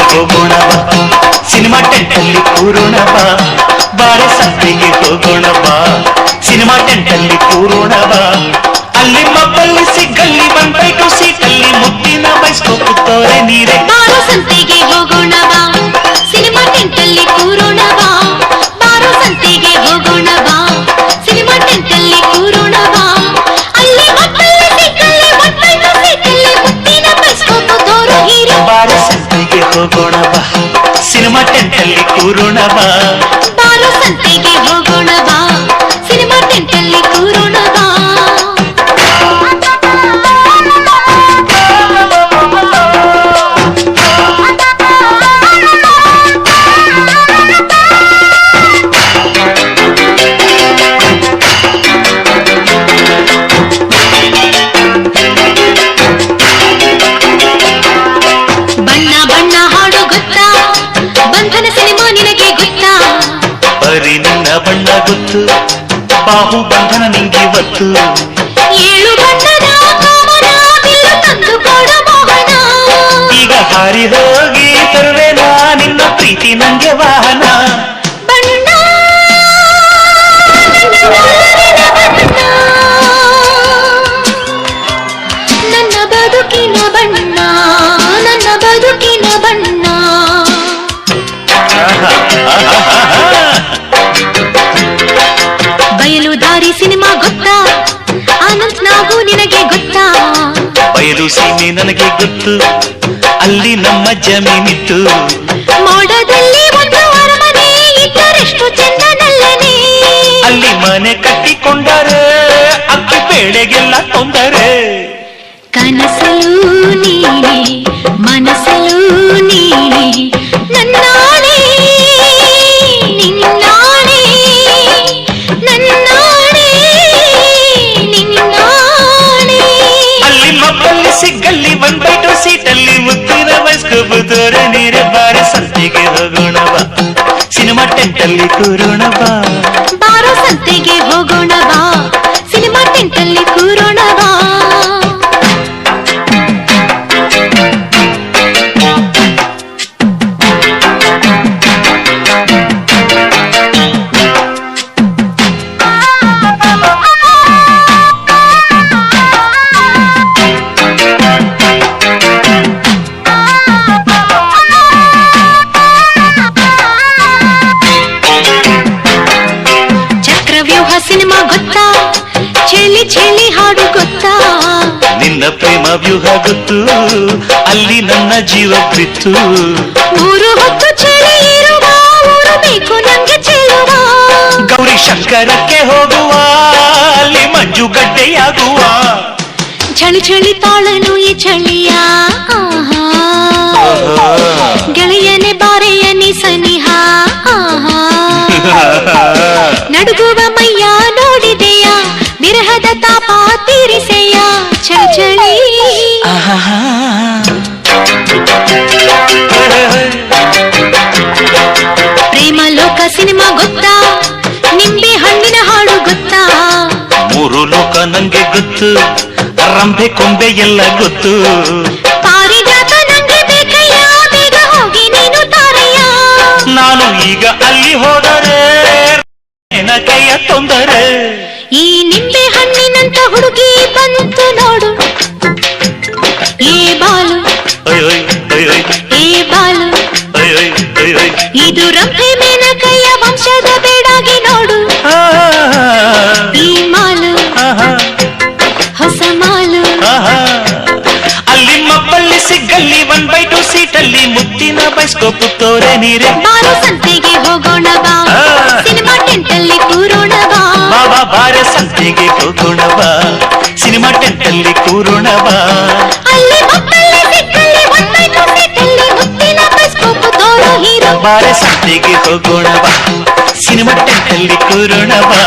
ಹೋಗೋಣ ಬಾ ಸಿನಿಮಾ ಟೆಂಟಲ್ಲಿ ಕೂರೋಣ ಬಾ ಬಾರೆ ಸಂತೆಗೆ ಹೋಗೋಣ ಬಾ ಸಿನಿಮಾ ಟೆಂಟಲ್ಲಿ ಕೂರೋಣ ಬಾ ಅಲ್ಲಿ ಮಬ್ಬಲ್ಲಿ ಸಿಗ್ಗಲ್ಲಿ ಬಂದೈಟು ಸೀಟಲ್ಲಿ ಮುತ್ತಿನ ಬೈಸ್ಕೋಪ್ ತೋರೆ ನೀರೆ ಬಾರೋ ಸಂತೆಗೆ ಹೋಗೋಣ ಬಾ ಸಿನಿಮಾ ಟೆಂಟಲ್ಲಿ ಕೂರೋಣ ಬಾ ಬಾರೋ ಸಂತೆಗೆ ಹೋಗೋಣ ಬಾ ಸಿನಿಮಾ ಟೆಂಟಲ್ಲಿ ಕೂರೋಣ ಬಾ ಅಲ್ಲಿ ಮಬ್ಬಲ್ಲಿ ಸಿಗ್ಗಲ್ಲಿ ಬಂದೈಟು ಸೀಟಲ್ಲಿ ಮುತ್ತಿನ ಬೈಸ್ಕೋಪ್ ತೋರೆ ನೀರೆ ಬಾರೆ ಸಂತೆಗೆ ಹೋಗೋಣ ಬಾ ಸಿನಿಮಾ ಟೆಂಟಲ್ಲಿ ಕೂರೋಣ ಬಾ ಬಾರೋ ಸಂತೆಗೆ ಹೋಗೋಣ ಬಾ ಸಿನಿಮಾ ಟೆಂಟಲ್ಲಿ ಕೂರೋಣ ಬಾ ಬಣ್ಣ ಬಣ್ಣ ಹಾಡು ಗೊತ್ತಾ ಬಂಧನ ಸಿನಿಮಾ ನಿನಗೆ ಗೊತ್ತಾ ಬರೀ ನಿನ್ನ ಬಣ್ಣ ಗೊತ್ತು ಬಾಹು ಬಂಧನ ನಿಂಗೆ ಇವತ್ತು ಏಳು ಬಣ್ಣದ ಕಾಮನ ಬಿಲ್ಲು ತಂದು ಕೊಡ ಮೋಹನ ಈಗ ಹಾರಿ ಹೋಗಿ ತರುವೆನಾ ನಿನ್ನ ಪ್ರೀತಿ ನಂಗೆ ವಾಹನ ಬಣ್ಣ ನನ್ನ ಬದುಕಿನ ಬಣ್ಣ ನನ್ನ ಬದುಕಿನ ಬಣ್ಣ ಬಯಲು ದಾರಿ ಸಿನಿಮಾ ಗೊತ್ತಾ ಆನಂದ್ ನಾವು ನಿನಗೆ ಗೊತ್ತಾ ಬಯಲು ಸೀಮೆ ನನಗೆ ಗೊತ್ತು ಅಲ್ಲಿ ನಮ್ಮ ಜಮೀನಿತ್ತು ಮೋಡದಲ್ಲಿ ಒಂದು ಅರಮನೆ ಇದ್ದರೆಷ್ಟು ಚೆಂದನಲ್ಲನೆ ಅಲ್ಲಿ ಮನೆ ಕಟ್ಟಿಕೊಂಡರೆ ಅಕ್ಕಿ ಬೇಳೆಗೆಲ್ಲ ತೊಂದರೆ ಕನಸಲು ನೀನೆ ಮನಸಲು ನೀನೆ ನನ್ನಾಣೆ ನಿನ್ನಾಣೆ ನನ್ನಾಣೆ ನಿನ್ನಾಣೆ ಅಲ್ಲಿ ಮಬ್ಬಲ್ಲಿ ಸಿಗ್ಗಲ್ಲಿ ಬಂದೈಟು ಸೀಟಲ್ಲಿ ಮುತ್ತಿನ ಬೈಸ್ಕೋಪ್ ತೋರೆ ನೀರೆ ಬಾರೆ ಸಂತೆಗೆ ಹೋಗೋಣ ಬಾ ಸಿನಿಮಾ ಟೆಂಟಲ್ಲಿ ಕೂರೋಣ ಬಾ ಬಾರೋ ಸಂತೆಗೆ ಹೋಗೋಣ ಬಾ ಸಿನಿಮಾ ಟೆಂಟಲ್ಲಿ ಕೂರೋಣ ಬಾ ಚಕ್ರವ್ಯೂಹ ಸಿನಿಮಾ ಗೊತ್ತಾ ಚೆಲ್ಲಿ ಚೆಲ್ಲಿ ಹಾಡು ಗೊತ್ತಾ ನಿನ್ನ ಪ್ರೇಮ ವ್ಯೂಹ ಗೊತ್ತು ಅಲ್ಲಿ ನನ್ನ ಜೀವ ಬಿತ್ತು ಮೂರು ಹೊತ್ತು ಚಳಿ ಇರುವ ಊರು ಬೇಕು ನಂಗೆ ಚೆಲ್ಲುವ ಗೌರಿ ಶಂಕರಕ್ಕೆ ಹೋಗುವ ಅಲ್ಲಿ ಮಂಜುಗಡ್ಡೆಯಾಗುವ ಚಳಿ ಚಳಿ ತಾಳನು ಈ ಚಳಿಯ ಆಹಾ ಗೆಳೆಯನೆ ಬಾರೆಯ ನೀ ಸನಿಹ ಆಹಾ ನಡುಗುವ ಮೈಯ ನೋಡಿದೆಯ ವಿರಹದ ತಾಪ ತೀರಿಸೆಯ ಚಳಿ ಚಳಿ ಪ್ರೇಮ ಲೋಕ ಸಿನಿಮಾ ಗೊತ್ತಾ ನಿಂಬೆ ಹಣ್ಣಿನ ಹಾಡು ಗೊತ್ತಾ ಮೂರು ಲೋಕ ನಂಗೆ ಗೊತ್ತು ರಂಬೆ ಕೊಂಬೆ ಎಲ್ಲ ಗೊತ್ತು ಪಾರಿಜಾತ ನಂಗೆ ಬೇಕಯ್ಯ ಬೇಗ ಹೋಗಿ ನೀನು ತಾರಯ್ಯ ನಾನು ಈಗ ಅಲ್ಲಿ ಹೋದರೆ ಕೈಯ ತೊಂದರೆ ಈ ನಿಂಬೆ ಹಣ್ಣಿನಂತ ಹುಡುಗಿ ಬಂತು ನೋಡು ಏ ಬಾಲು ಒಯ್ ಒಯ್ ಒಯ್ ಏ ಬಾಲು ಒಯ್ ಒಯ್ ಒಯ್ ಒಯ್ ಇದು ರಂಭೆ ಮೇನಕಯ್ಯ ವಂಶದ ಬೇಡಾಗಿ ನೋಡು ಈ ಮಾಲು ಹೊಸ ಮಾಲು ಅಲ್ಲಿ ಮಬ್ಬಲ್ಲಿ ಸಿಗ್ಗಲ್ಲಿ ಬಂದೈಟು ಸೀಟಲ್ಲಿ ಮುತ್ತಿನ ಬೈಸ್ಕೋಪ್ ತೋರೆ ನೀರೆ ಬಾರೋ ಸಂತೆಗೆ ಹೋಗೋಣ ಬಾ ಸಿನಿಮಾ ಟೆಂಟಲ್ಲಿ ಕೂರೋಣ ಬಾ ಬಾಬಾ ಬಾರೆ ಸಂತೆಗೆ ಹೋಗೋಣ ಬಾ ಸಿನಿಮಾ ಟೆಂಟಲ್ಲಿ ಕೂರೋಣ ಬಾ ಅಲ್ಲಿ ಮಬ್ಬಲ್ಲಿ ಸಿಗ್ಗಲ್ಲಿ ಬಂದೈಟು ಸೀಟಲ್ಲಿ ಮುತ್ತಿನ ಬೈಸ್ಕೋಪ್ ತೋರೋ ಹೀರೋ ಬಾರೆ ಸಂತೆಗೆ ಹೋಗೋಣ ಬಾ ಸಿನಿಮಾ ಟೆಂಟಲ್ಲಿ ಕೂರೋಣ ಬಾ